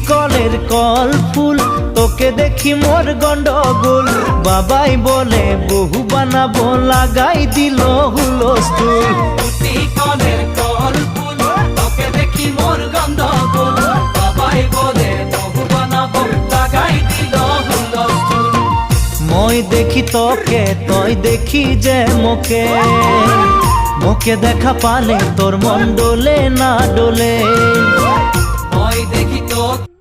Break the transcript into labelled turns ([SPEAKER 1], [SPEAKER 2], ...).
[SPEAKER 1] কলের কল ফুল, তোকে দেখি মোর গন্ডগোল। বাবাই বলে বহু বানাবো, লাগাই দিল হুলস্থুল।
[SPEAKER 2] কলের কল ফুল, তোকে দেখি মোর গন্ডগোল। বাবাই বলে বহু বানাবো, লাগাই দিল হুলস্থুল।
[SPEAKER 1] মই দেখি তোকে, তই দেখি যে মোকে, মোকে দেখা পালে তোর মন ডোলে না ডোলে।
[SPEAKER 2] মই দেখি তোকে